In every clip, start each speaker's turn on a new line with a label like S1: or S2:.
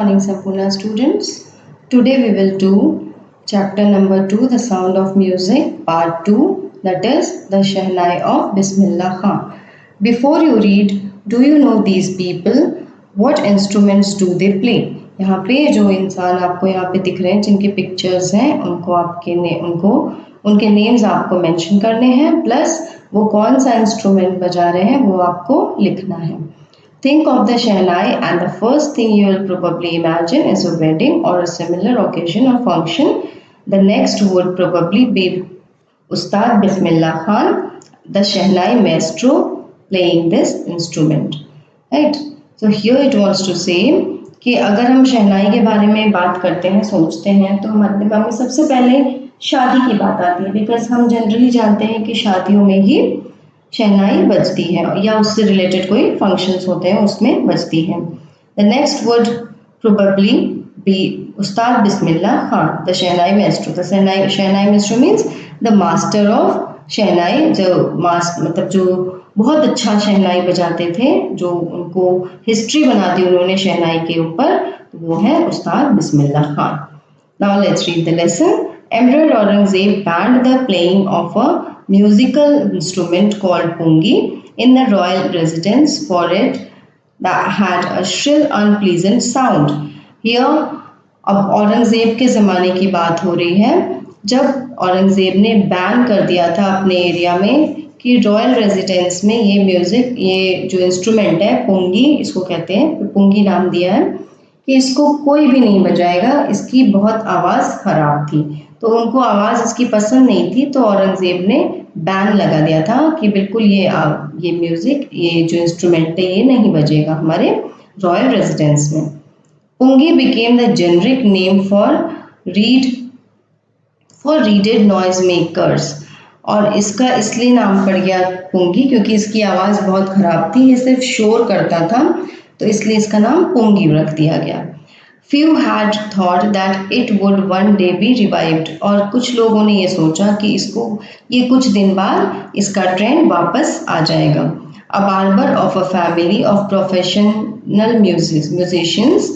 S1: morning, Sampurna students. Today we will do chapter number 2, The Sound of Music, part 2, that is the Shehnai of Bismillah Khan. Before you read, do you know these people? What instruments do they play? यहाँ पे जो इंसान आपको यहाँ पे दिख रहे हैं जिनके पिक्चर्स हैं उनको उनके नेम्स आपको मेंशन करने हैं, प्लस वो कौन सा इंस्ट्रूमेंट बजा रहे हैं वो आपको लिखना है. Think of the Shehnai and the first thing you will probably imagine is a wedding or a similar occasion or function. The next would probably be Ustad Bismillah Khan, the Shehnai maestro, playing this instrument. Right? So here it wants to say कि अगर हम शहनाई के बारे में बात करते हैं, सोचते हैं, तो हमारे दिमाग में सबसे पहले शादी की बात आती है, बिकॉज हम जनरली जानते हैं कि शादियों में ही शहनाई बजती है या उससे रिलेटेड कोई फंक्शंस होते हैं उसमें बजती है. The next would probably be Ustad Bismillah Khan, the shehnai maestro. The shehnai maestro means the master of shehnai, मतलब जो बहुत अच्छा शहनाई बजाते थे, जो उनको हिस्ट्री बना दी उन्होंने शहनाई के ऊपर, वो है Ustad Bismillah Khan. Now let's read the lesson. Emperor Aurangzeb banned the playing of a musical instrument called pungi in the royal residence, for it that had a shrill, unpleasant sound. Here, अब औरंगजेब के ज़माने की बात हो रही है, जब औरंगजेब ने बैन कर दिया था अपने एरिया में कि रॉयल रेजिडेंस में ये म्यूज़िक, ये जो इंस्ट्रूमेंट है पुंगी, इसको कहते हैं, पुंगी नाम दिया है, कि इसको कोई भी नहीं बजाएगा, इसकी बहुत आवाज़ ख़राब थी. तो उनको आवाज़ इसकी पसंद नहीं थी, तो औरंगज़ेब ने बैन लगा दिया था कि बिल्कुल ये म्यूज़िक, ये जो इंस्ट्रूमेंट है, ये नहीं बजेगा हमारे रॉयल रेजिडेंस में. Pungi became the generic name for reeded noise makers, और इसका इसलिए नाम पड़ गया पुंगी क्योंकि इसकी आवाज़ बहुत ख़राब थी, ये सिर्फ शोर करता था, तो इसलिए इसका नाम पुंगी रख दिया गया. Few had thought that it would one day be revived, और कुछ लोगों ने ये सोचा कि ये कुछ दिन बाद इसका ट्रेंड वापस आ जाएगा. A barber of a family of professional musicians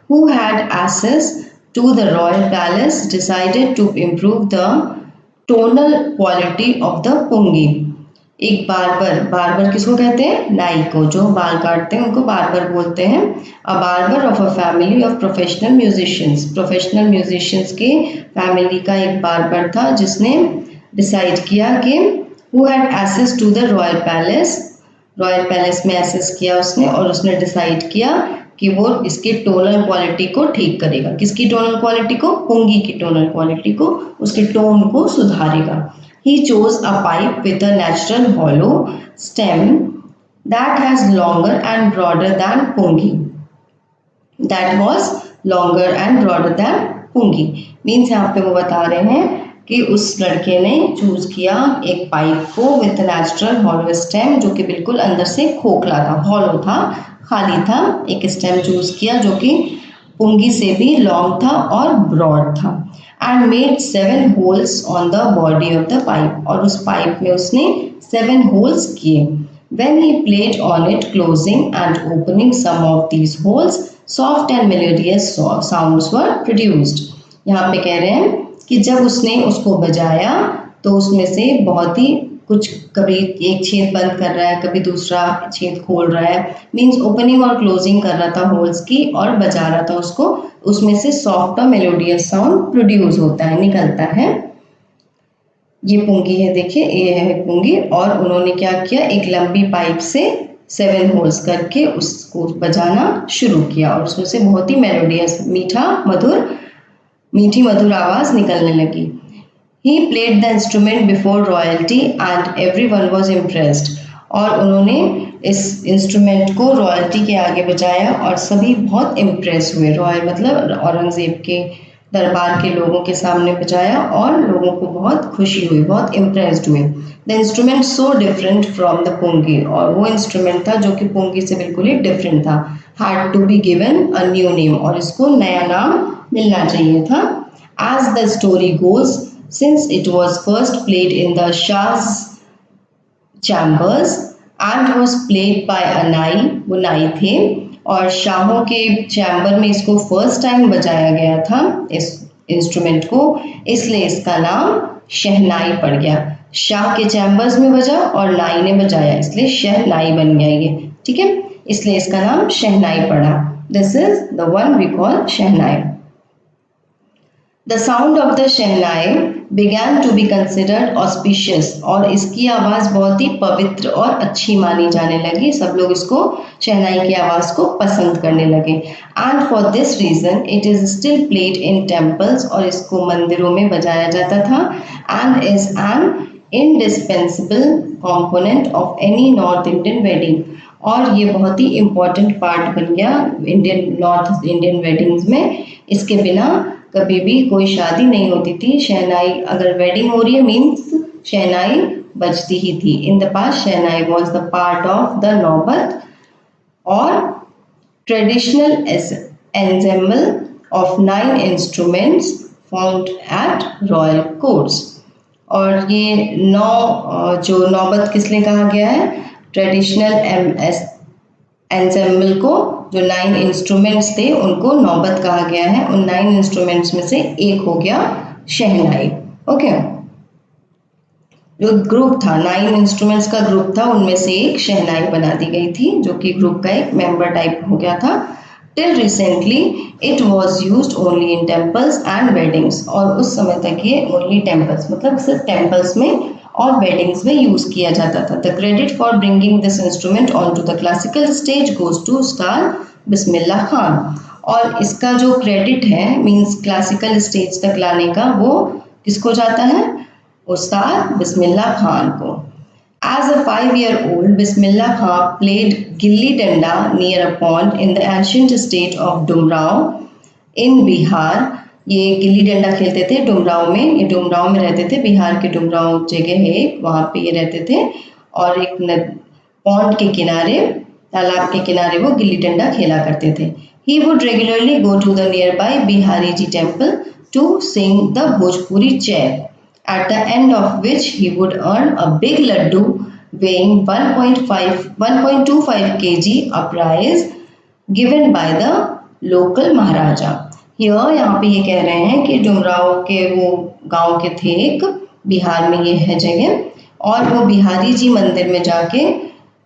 S1: who had access to the royal palace decided to improve the tonal quality of the pungi. एक बार्बर किसको कहते हैं? नाई को, जो बाल काटते हैं उनको बार्बर बोलते हैं. A barber of a family of professional musicians के फैमिली का एक बार्बर था जिसने डिसाइड किया कि who had access to the royal palace में एक्सेस किया उसने, और उसने डिसाइड किया कि वो इसके टोनल क्वालिटी को ठीक करेगा. किसकी टोनल क्वालिटी को? पुंगी की टोनल क्वालिटी को, उसके टोन को सुधारेगा. He chose a pipe with a natural hollow stem that has longer and broader than pungi. That was longer and broader than pungi. Means यहाँ पे वो बता रहे हैं कि उस लड़के ने चूज किया एक पाइप को with a natural hollow stem, जो कि बिल्कुल अंदर से खोखला था, hollow था, खाली था. एक स्टेम चूज किया जो कि पुंगी से भी लॉन्ग था और ब्रॉड था. And made 7 holes on the body of the pipe, और उस पाइप में उसने 7 holes किए. When he played on it, closing and opening some of these holes, soft and melodious sounds were produced. यहाँ पे कह रहे हैं कि जब उसने उसको बजाया तो उसमें से बहुत ही कुछ, कभी एक छेद बंद कर रहा है, कभी दूसरा छेद खोल रहा है, मीन्स ओपनिंग और क्लोजिंग कर रहा था होल्स की और बजा रहा था उसको, उसमें से सॉफ्ट और मेलोडियस साउंड प्रोड्यूस होता है, निकलता है. ये पुंगी है, देखिए ये है पुंगी, और उन्होंने क्या किया, एक लंबी पाइप से 7 होल्स करके उसको बजाना शुरू किया, और उसमें से बहुत ही मेलोडियस, मीठी मधुर आवाज़ निकलने लगी. He played the instrument before royalty and everyone was impressed. और उन्होंने इस इंस्ट्रूमेंट को रॉयल्टी के आगे बजाया और सभी बहुत इम्प्रेस हुए. रॉयल मतलब औरंगज़ेब के दरबार के लोगों के सामने बजाया और लोगों को बहुत खुशी हुई, बहुत इम्प्रेस्ड हुए. The instrument so different from the pungi, और वो इंस्ट्रूमेंट था जो कि पुंगी से बिल्कुल ही डिफरेंट था. Had to be given a new name, और इसको नया नाम मिलना चाहिए था. As the story goes, since it was first played in the Shah's chambers and was played by a nai, वो नाई थे, और शाहों के चैम्बर में इसको फर्स्ट टाइम बजाया गया था इस इंस्ट्रूमेंट को, इसलिए इसका नाम शहनाई पड़ गया। शाह के चैम्बर्स में बजा और नाई ने बजाया, इसलिए शहनाई बन गया ये, ठीक है, इसलिए इसका नाम शहनाई पड़ा। This is the one we call shehnai. The sound of the shehnai began to be considered auspicious, और इसकी आवाज बहुत ही पवित्र और अच्छी मानी जाने लगी, सब लोग इसको शहनाई की आवाज को पसंद करने लगे। And for this reason it is still played in temples, और इसको मंदिरों में बजाया जाता था, and is an indispensable component of any North Indian wedding, और ये बहुत ही इम्पोर्टेंट पार्ट बन गया नॉर्थ इंडियन वेडिंग्स में। इसके बिना कभी भी कोई शादी नहीं होती थी। शहनाई, अगर वेडिंग हो रही है मीन्स शहनाई बजती ही थी। In the past shehnai was the part of the नौबत और traditional ensemble of 9 instruments found at royal courts. और ये 9 जो नौबत किस लिए कहा गया है, ट्रेडिशनल एंसेम्बल को, जो 9 इंस्ट्रूमेंट्स थे उनको नौबत कहा गया है। उन 9 इंस्ट्रूमेंट्स में से एक हो गया शहनाई। ओके, जो ग्रुप था 9 इंस्ट्रूमेंट्स का ग्रुप था, उनमें से एक शहनाई बना दी गई थी, जो कि ग्रुप का एक मेंबर टाइप हो गया था। Till recently it was used only in temples and weddings, और उस समय तक ये ओनली टेम्पल्स मतलब सिर्फ टेम्पल्स में और वेडिंग्स में यूज किया जाता था। The credit for bringing this instrument on to the classical stage goes to Ustad Bismillah Khan, और इसका जो क्रेडिट है मीन्स क्लासिकल स्टेज तक लाने का, वो किसको जाता है, उस्ताद बिस्मिल्लाह खान को। As a 5-year-old, Bismillah Khan played gilli danda near a pond in the ancient state of Dumrao in Bihar. ये गिल्ली डंडा खेलते थे डुमराव में, ये डुमराव में रहते थे, बिहार के डुमराव जगह है, वहाँ पे ये रहते थे। और एक पॉन्ड के किनारे, तालाब के किनारे वो गिल्ली डंडा खेला करते थे। He would regularly go to the nearby Bihari Ji temple to sing the Bhojpuri chair, at the end of which he would earn a big laddu weighing 1.25 kg, a prize given by the local Maharaja. यहाँ पे ये कह रहे हैं कि डुमराव के वो गांव के थे एक, बिहार में ये है जगह, और वो बिहारी जी मंदिर में जाके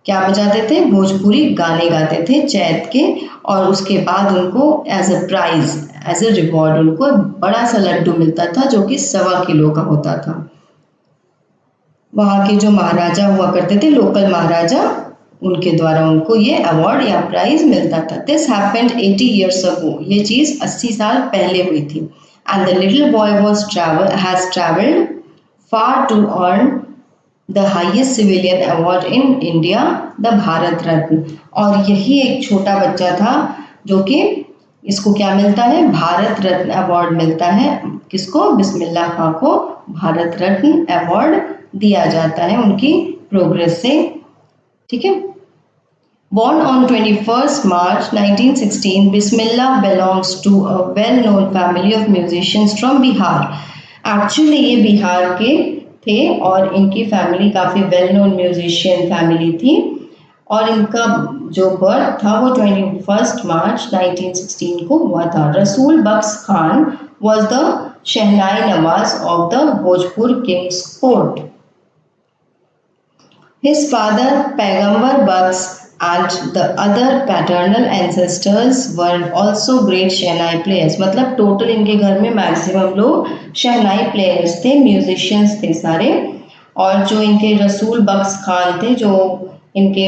S1: क्या बजाते थे, भोजपुरी गाने गाते थे चैत के, और उसके बाद उनको as a prize, as a reward उनको बड़ा सा लड्डू मिलता था, जो कि 1.25 किलो का होता था। वहाँ के जो महाराजा हुआ करते थे, लोकल महाराजा, उनके द्वारा उनको ये अवार्ड या प्राइज मिलता था। दिस हैपेंड 80 years ago, ये चीज 80 साल पहले हुई थी। And the little boy has travelled far to earn the highest civilian award in India, the Bharat Ratna. और यही एक छोटा बच्चा था जो कि इसको क्या मिलता है, भारत रत्न अवार्ड मिलता है। किसको, बिस्मिल्लाह खां को भारत रत्न अवार्ड दिया जाता है उनकी प्रोग्रेस से, ठीक है। Born on 21st March 1916, Bismillah belongs to a well-known family of musicians from Bihar. Actually ये बिहार के थे और इनकी फैमिली काफ़ी वेल नोन म्यूजिशियन फैमिली थी, और इनका जो बर्थ था वो 21 मार्च 1916 को हुआ था। Rasool Bakhsh Khan was the shehnai nawaz of the Bhojpur King's Court. His father Paigambbar Baksh and the other paternal ancestors were also great shehnai players. मतलब टोटल इनके घर में मैक्सिमम लोग शहनाई प्लेयर्स थे, म्यूजिशियंस थे सारे। और जो इनके रसूल बख्श खान थे, जो इनके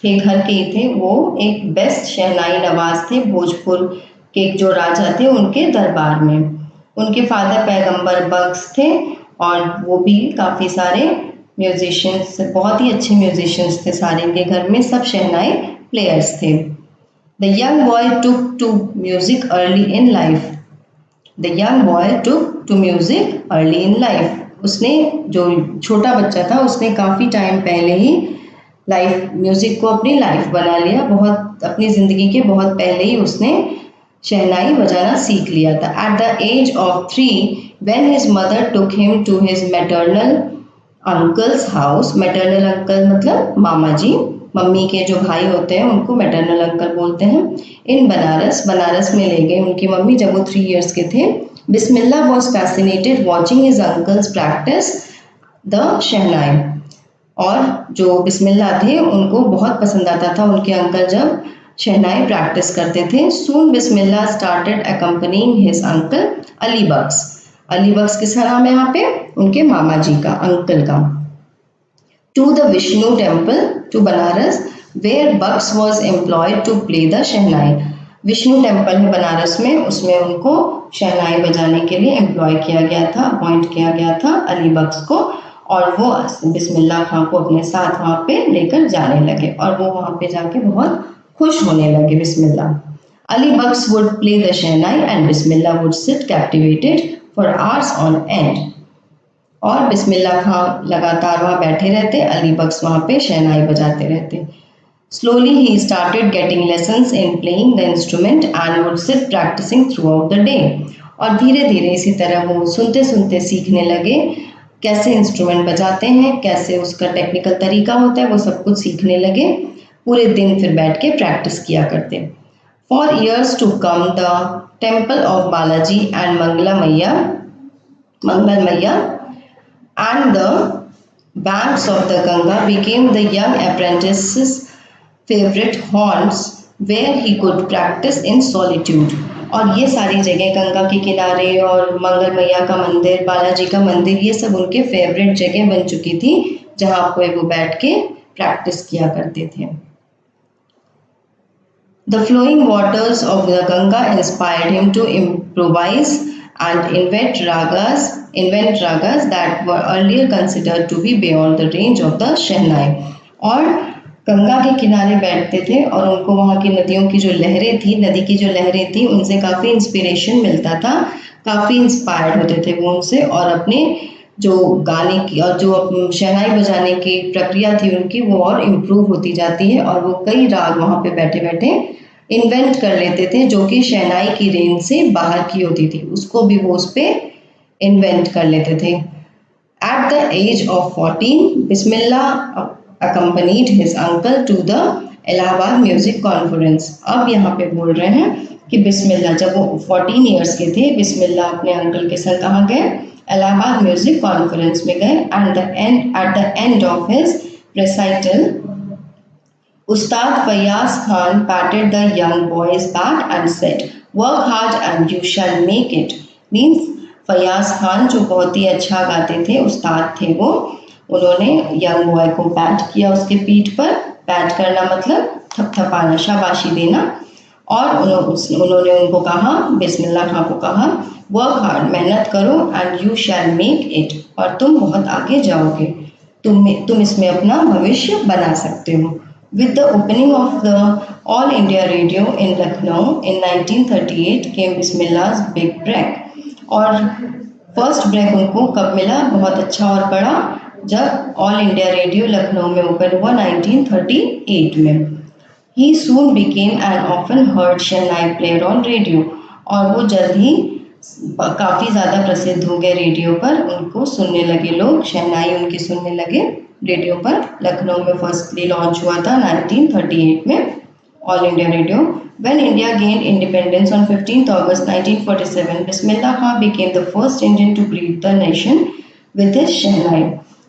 S1: थे घर के ही थे, वो एक बेस्ट शहनाई नवाज थे भोजपुर के जो राजा थे उनके दरबार में। उनके फादर पैगंबर बख्श थे और वो भी काफ़ी सारे म्यूजिशियंस, बहुत ही अच्छे म्यूजिशियंस थे सारे इनके घर में, सब शहनाई प्लेयर्स थे। The young boy took to music early in life. The young boy took to music early in life. उसने, जो छोटा बच्चा था, उसने काफ़ी टाइम पहले ही लाइफ म्यूजिक को अपनी लाइफ बना लिया, बहुत अपनी ज़िंदगी के बहुत पहले ही उसने शहनाई बजाना सीख लिया था। At the age of 3 when his mother took him to his maternal uncle's house, maternal uncle मतलब मामा जी, मम्मी के जो भाई होते हैं उनको मैटरनल अंकल बोलते हैं। इन बनारस, बनारस में ले गए उनकी मम्मी जब वो 3 इयर्स के थे। Bismillah was fascinated watching his uncles practice the shehnai. और जो बिस्मिल्लाह थे उनको बहुत पसंद आता था उनके अंकल जब शहनाई प्रैक्टिस करते थे। Soon Bismillah started accompanying his uncle Ali Bakhsh. Ali Bakhsh किसका नाम है यहाँ पे? उनके मामा जी का, अंकल का। To the Vishnu temple to Banaras where Bakhsh was employed to play the shehnai. Vishnu temple है बनारस में, उसमें उनको शहनाई बजाने के लिए एम्प्लॉय किया गया था, अपॉइंट किया गया था अली बख्श को। और वो बिस्मिल्लाह खां को अपने साथ वहाँ पे लेकर जाने लगे और वो वहाँ पे जाके बहुत खुश होने लगे Bismillah. Ali Bakhsh would play the shehnai and Bismillah would sit captivated for hours on end. और बिस्मिल्लाह खां लगातार वहाँ बैठे रहते, अली बख्श वहाँ पे शहनाई बजाते रहते। Slowly he started getting lessons in playing the instrument and would sit practicing throughout the day. और धीरे धीरे इसी तरह वो सुनते सुनते सीखने लगे कैसे इंस्ट्रूमेंट बजाते हैं, कैसे उसका टेक्निकल तरीका होता है, वो सब कुछ सीखने लगे। पूरे दिन फिर बैठ के प्रैक्टिस किया करते। For years to come, the temple of Balaji and Mangal Maiya and the banks of the Ganga became the young apprentice's favorite haunts where he could practice in solitude. और ये सारी जगह गंगा के किनारे और मंगल मैया का मंदिर, बालाजी का मंदिर, ये सब उनके फेवरेट जगह बन चुकी थी जहाँ पे वो बैठ के प्रैक्टिस किया करते थे। The flowing waters of the Ganga inspired him to improvise and invent ragas that were earlier considered to be beyond the range of the Shehnai. और गंगा के किनारे बैठते थे और उनको वहाँ की नदियों की जो लहरें थी, नदी की जो लहरें थी, उनसे काफ़ी इंस्पिरेशन मिलता था, काफ़ी इंस्पायर्ड होते थे वो उनसे। और अपने जो गाने की और जो शहनाई बजाने की प्रक्रिया थी उनकी, वो और इम्प्रूव होती जाती है और वो कई राग वहाँ पे बैठे बैठे इन्वेंट कर लेते थे जो कि शहनाई की रेंज से बाहर की होती थी, उसको भी वो उस पर इन्वेंट कर लेते थे। At the age of 14, Bismillah accompanied his uncle to the Allahabad music conference. अब यहाँ पे बोल रहे हैं कि बिस्मिल्लाह जब वो 14 इयर्स के थे, बिस्मिल्लाह अपने अंकल के साथ कहाँ गए? इलाहाबाद म्यूजिक कॉन्फ्रेंस में गए। At the end of his recital Ustad Fayyaz Khan patted the young boy's back and said, "Work hard and you shall make it." Means Fayaz Khan जो बहुत ही अच्छा गाते थे, उस्ताद थे वो, उन्होंने यंग बॉय को पैट किया उसके पीठ पर। पैट करना मतलब थपथपाना, शाबाशी देना। और उन्होंने उनको कहा, बिस्मिल्लाह खां को कहा, वर्क हार्ड, मेहनत करो, and you shall make it, और तुम बहुत आगे जाओगे, तुम इसमें अपना भविष्य बना सकते हो। With the opening of the All India Radio in Lucknow in 1938 came Bismillah's big break. और फर्स्ट ब्रेक उनको कब मिला, बहुत अच्छा और बड़ा, जब ऑल इंडिया रेडियो लखनऊ में ओपन हुआ 1938 में। He soon became an often heard shehnai player on radio, और वो जल्द ही काफ़ी ज़्यादा प्रसिद्ध हो गए रेडियो पर, उनको सुनने लगे लोग, शहनाई उनकी सुनने लगे रेडियो पर। लखनऊ में फर्स्टली लॉन्च हुआ था 1938 में all India radio. When India gained independence on 15th August 1947, Bismillah Khan became the first Indian to greet the nation with his शहनाई।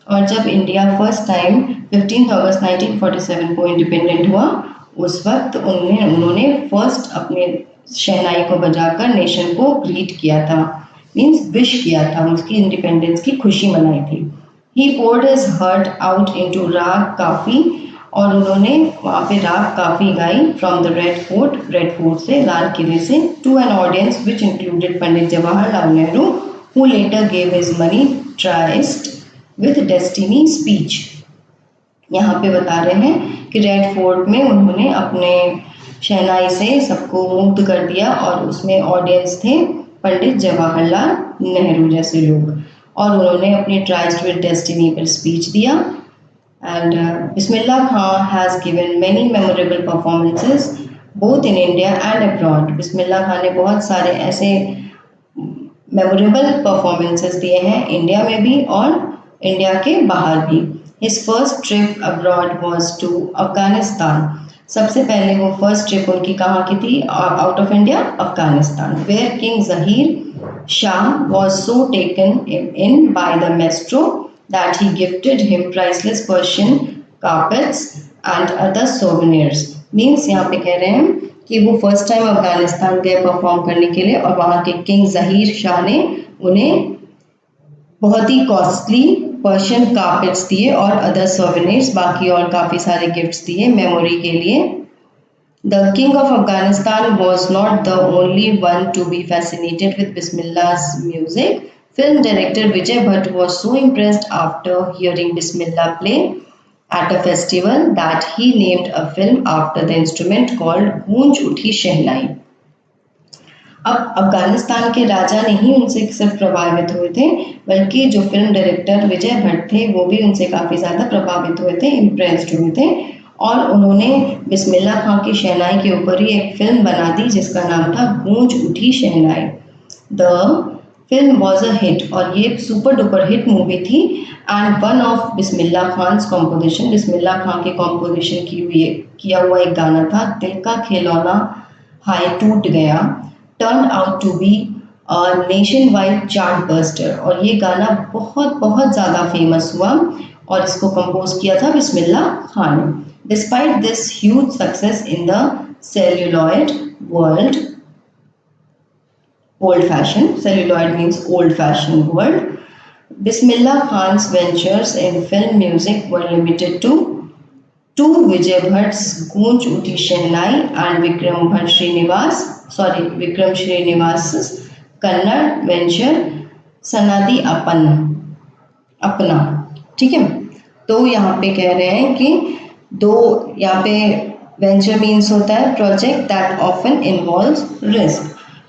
S1: और जब इंडिया फर्स्ट टाइम 15 अगस्त 1947 को इंडिपेंडेंट हुआ, उस वक्त उन्होंने फर्स्ट अपने शहनाई को बजाकर नेशन को ग्रीट किया था, मीन्स विश किया था, उसकी इंडिपेंडेंस की खुशी मनाई थी। He poured his heart out into राग काफ़ी, और उन्होंने वहाँ पे राग काफ़ी गाई फ्रॉम द रेड फोर्ट से, लाल किले से, to an audience which included Pandit Jawaharlal Nehru, who later gave his money tryst with destiny speech. यहाँ पे बता रहे हैं कि रेड फोर्ट में उन्होंने अपने शहनाई से सबको मुग्ध कर दिया, और उसमें ऑडियंस थे पंडित जवाहरलाल नेहरू जैसे लोग, और उन्होंने अपनी ट्राइस्ट विद डेस्टिनी पर स्पीच दिया। And Bismillah Khan has given many memorable performances both in India and abroad. Bismillah Khan ने बहुत सारे ऐसे memorable performances दिए हैं इंडिया में भी और इंडिया के बाहर भी। His first trip abroad was to Afghanistan. सबसे पहले वो फर्स्ट ट्रिप उनकी कहाँ की थी? Out of India, Afghanistan, where king Zahir Shah was so taken in by the maestro that he gifted him priceless Persian carpets and other souvenirs. Means यहाँ पे कह रहे हैं कि वो फर्स्ट टाइम अफगानिस्तान गए परफॉर्म करने के लिए और वहाँ के किंग जहीर शाह ने उन्हें बहुत ही कॉस्टली पर्शियन कार्पेट्स दिए और अदर सोवेनिर्स, बाकी और काफ़ी सारे गिफ्ट्स दिए मेमोरी के लिए. The king of Afghanistan was not the only one to be fascinated with Bismillah's music. Film director Vijay Bhatt was so impressed after hearing Bismillah play at a festival that he named a film after the instrument called Goonj Uthi Shehnai. अब अफगानिस्तान के राजा नहीं उनसे सिर्फ प्रभावित हुए थे, बल्कि जो फिल्म डायरेक्टर विजय भट्ट थे वो भी उनसे काफ़ी ज़्यादा प्रभावित हुए थे, इम्प्रेस्ड हुए थे, और उन्होंने बिस्मिल्लाह खां की शहनाई के ऊपर ही एक फिल्म बना दी जिसका नाम था Goonj Uthi Shehnai. The film was a hit और ये सुपर डुपर हिट मूवी थी. And one of Bismillah Khan's composition, Bismillah Khan के कॉम्पोजिशन किया हुआ एक गाना था दिल का खिलौना हाय टूट गया, turned out to be a nationwide chart buster. और ये गाना बहुत बहुत ज़्यादा फेमस हुआ और इसको कंपोज किया था बिस्मिल्लाह खान ने. Despite this huge success in the celluloid world, celluloid means old fashioned world, Bismillah Khan's ventures in film music were limited to Vijay Bhatt's Goonj Uthi Shehnai and Vikram Srinivas's Kannada venture सनादी अपना. ठीक है, तो यहाँ पे कह रहे हैं कि दो, यहाँ पे वेंचर मीन्स होता है project that often involves risk.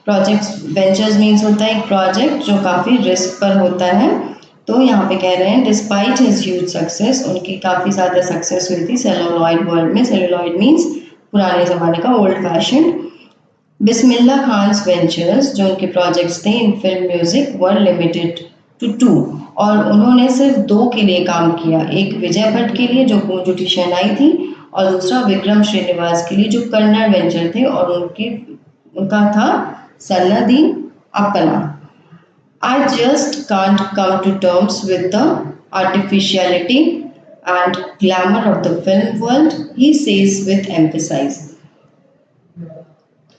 S1: Ventures means होता है एक प्रोजेक्ट जो काफ़ी रिस्क पर होता है. तो यहाँ पे कह रहे हैं डिस्पाइट हिज ह्यूज सक्सेस, उनकी काफ़ी ज़्यादा सक्सेस हुई थी सेलुलॉइड वर्ल्ड में. सेलुलॉइड मीन्स पुराने ज़माने का, old fashion. Bismillah Khan's ventures जो उनके प्रोजेक्ट्स थे in film music were limited to 2, और उन्होंने सिर्फ 2 के लिए काम किया. एक विजय भट्ट के लिए जो गूंज उठी शहनाई थी और दूसरा विक्रम श्रीनिवास के लिए जो कन्नड़ वेंचर थे और उनका था सन्नदी अपना. I just can't come to terms with the artificiality and glamour of the film world, he says with emphasis.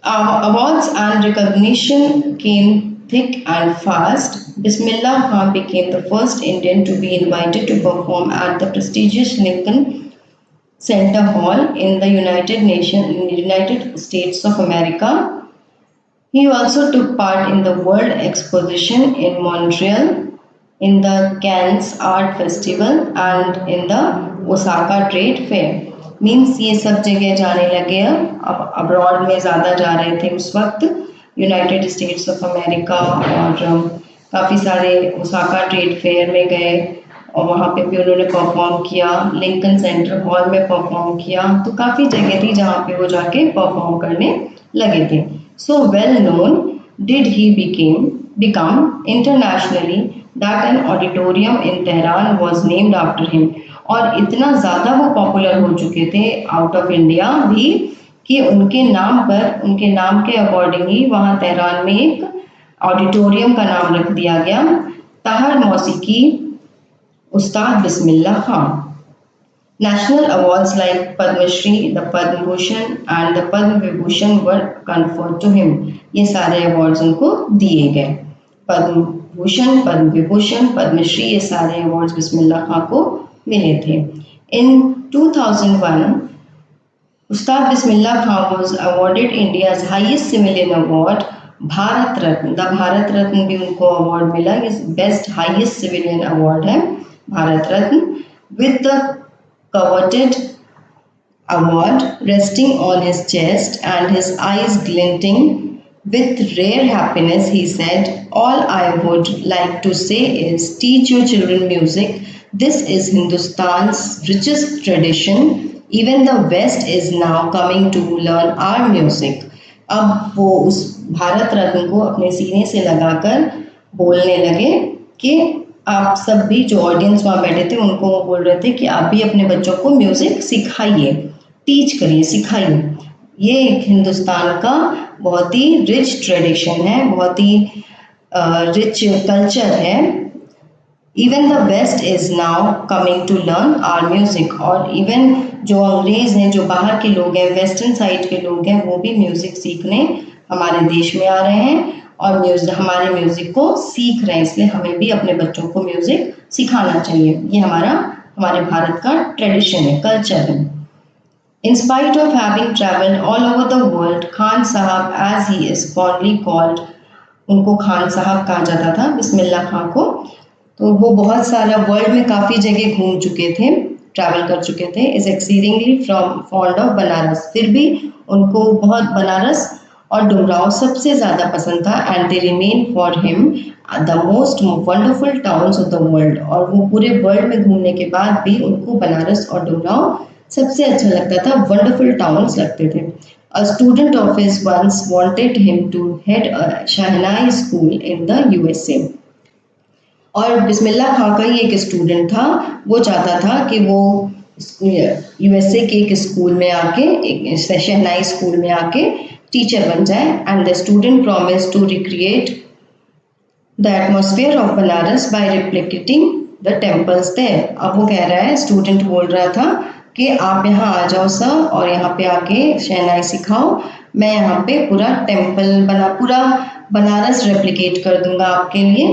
S1: Awards and recognition came thick and fast. Bismillah Khan became the first Indian to be invited to perform at the prestigious Lincoln Center Hall in the United States of America. He also took part in the World Exposition in Montreal, in the Cannes Art Festival and in the Osaka Trade Fair. Means ये सब जगह जाने लगे. अब abroad में ज़्यादा जा रहे थे उस वक्त, यूनाइटेड स्टेट्स ऑफ अमेरिका, और काफ़ी सारे ओसाका ट्रेड फेयर में गए और वहाँ पे भी उन्होंने परफॉर्म किया. लिंकन सेंटर हॉल में परफॉर्म किया. तो काफ़ी जगह थी जहाँ पे वो जाके परफॉर्म करने लगे थे. So well known did he become internationally that an auditorium in Tehran was named after him. और इतना ज़्यादा वो पॉपुलर हो चुके थे आउट ऑफ इंडिया भी कि उनके नाम के अकॉर्डिंग ही वहाँ तेहरान में एक ऑडिटोरियम का नाम रख दिया गया, ताहर मौसीकी उस्ताद Bismillah Khan. National awards like Padma Shri, the Padma Bhushan and the Padma Vibhushan were conferred to him. ये सारे awards उनको दिए गए. पद्म भूषण, पद्म विभूषण, पद्म श्री, ये सारे awards बिस्मिल्लाह खां को मिले थे. In 2001, Ustad Bismillah Khan was awarded India's highest civilian award, Bharat Ratna. The Bharat Ratna भी उनको award मिला. ये best highest civilian award है Bharat Ratna, with the coveted award resting on his chest and his eyes glinting with rare happiness. He said, all I would like to say is teach your children music. This is Hindustan's richest tradition. Even the West is now coming to learn our music. अब वो उस भारत रत्न को अपने सीने से लगाकर बोलने लगे कि आप सब भी जो ऑडियंस वहाँ बैठे थे उनको वो बोल रहे थे कि आप भी अपने बच्चों को म्यूजिक सिखाइए, टीच करिए, सिखाइए। ये एक हिंदुस्तान का बहुत ही रिच ट्रेडिशन है, बहुत ही रिच कल्चर है। Even the west is now coming to learn our music, और इवन जो अंग्रेज हैं, जो बाहर के लोग हैं, वेस्टर्न साइड के लोग हैं, वो भी म्यूजिक सीखने हमारे देश में आ रहे हैं और हमारे म्यूजिक को सीख रहे हैं। इसलिए हमें भी अपने बच्चों को म्यूजिक सिखाना चाहिए। ये हमारे भारत का ट्रेडिशन है, कल्चर है। In spite of having traveled all over the world, Khan Sahab, as he is fondly called, उनको खान साहब कहा जाता था, बिस्मिल्लाह खां को। तो वो बहुत सारा वर्ल्ड में काफ़ी जगह घूम चुके थे, ट्रैवल कर चुके थे। Is exceedingly from fond of Banaras, फिर भी उनको बहुत बनारस और डुमराव सबसे ज़्यादा पसंद था। And they remain for him the most wonderful towns of the world, और वो पूरे वर्ल्ड में घूमने के बाद भी उनको बनारस और डुमराव सबसे अच्छा लगता था, वंडरफुल टाउन्स लगते थे। A student of his once wanted him to head a Shahnai school in the USA. और बिस्मिल्लाह खां का ही एक स्टूडेंट था, वो चाहता था कि वो यूएसए के एक स्कूल में आके, एक शहनाई स्कूल में आके टीचर बन जाए। And the student promise to recreate the atmosphere of Banaras by replicating the temples there. अब वो कह रहा है, स्टूडेंट बोल रहा था कि आप यहाँ आ जाओ सर और यहाँ पे आके शहनाई सिखाओ, मैं यहाँ पे पूरा पूरा बनारस रेप्लिकेट कर दूंगा आपके लिए,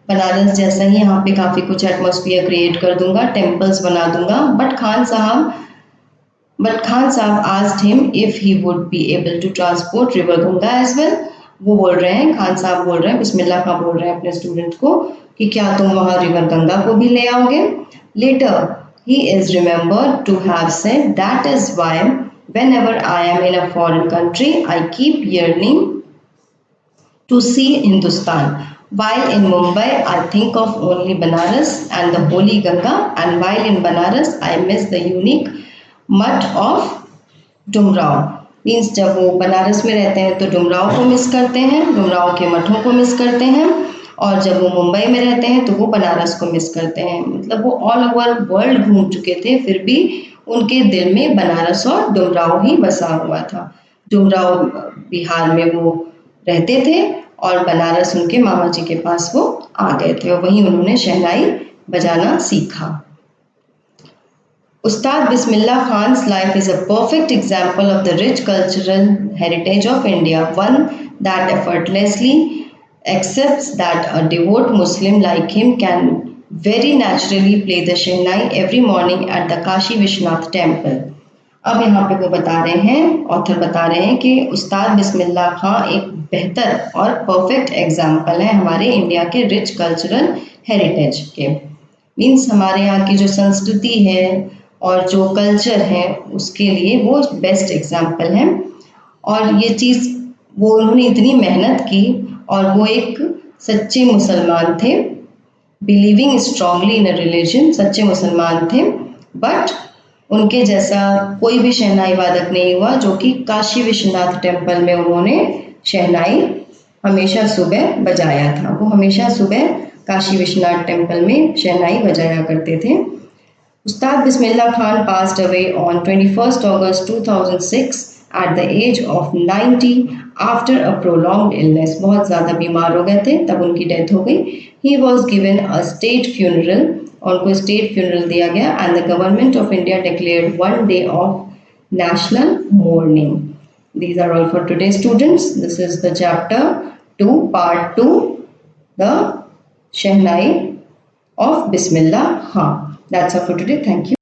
S1: बनारस जैसा ही यहाँ पे काफ़ी कुछ एटमॉस्फेयर क्रिएट कर दूंगा, टेम्पल्स बना दूंगा। But Khan Sahab asked him if he would be able to transport river Ganga as well. वो बोल रहे हैं, खान साहब बोल रहे हैं, बिस्मिल्लाह खां बोल रहे हैं अपने स्टूडेंट को कि क्या तुम वहाँ रिवर गंगा को भी ले आओगे। Later, he is remembered to have said, that is why whenever I am in a foreign country, I keep yearning to see Hindustan. While in Mumbai, I think of only Banaras and the holy Ganga, and while in Banaras, I miss the unique मठ of Dumraon. Means जब वो बनारस में रहते हैं तो डुमराव को miss करते हैं, डुमराव के मठों को मिस करते हैं, और जब वो मुंबई में रहते हैं तो वो बनारस को मिस करते हैं। मतलब वो ऑल ओवर वर्ल्ड घूम चुके थे, फिर भी उनके दिल में बनारस और डुमराव ही बसा हुआ था। डुमराव बिहार में वो रहते थे और बनारस उनके मामा जी के पास वो आ गए थे और वहीं उन्होंने शहनाई बजाना सीखा। Ustad Bismillah Khan's life is a perfect example of the rich cultural heritage of India, one that effortlessly accepts that a devout Muslim like him can very naturally play the Shehnai every morning at the Kashi Vishwanath temple. अब यहाँ पे वो बता रहे हैं, author बता रहे हैं कि उस्ताद बिस्मिल्लाह खां एक बेहतर और परफेक्ट एग्जाम्पल है हमारे इंडिया के रिच कल्चरल हेरिटेज के। मीन्स हमारे यहाँ की जो संस्कृति है और जो कल्चर है उसके लिए वो बेस्ट एग्जाम्पल है। और ये चीज़ वो उन्होंने इतनी मेहनत की, और वो एक सच्चे मुसलमान थे, believing strongly in a religion, सच्चे मुसलमान थे। बट उनके जैसा कोई भी शहनाई वादक नहीं हुआ जो कि काशी विश्वनाथ टेम्पल में उन्होंने शहनाई हमेशा सुबह बजाया था। वो हमेशा सुबह काशी विश्वनाथ टेम्पल में शहनाई बजाया करते थे। Ustad Bismillah Khan passed away on 21st August 2006 at the age of 90 after a prolonged illness. बहुत ज़्यादा बीमार हो गए थे, तब उनकी डेथ हो गई। He was given a state funeral, उनको state funeral दिया गया, and the government of India declared one day of national mourning. These are all for today, students. This is the chapter 2, part 2, the Shehnai of Bismillah Khan. That's all for today. Thank you.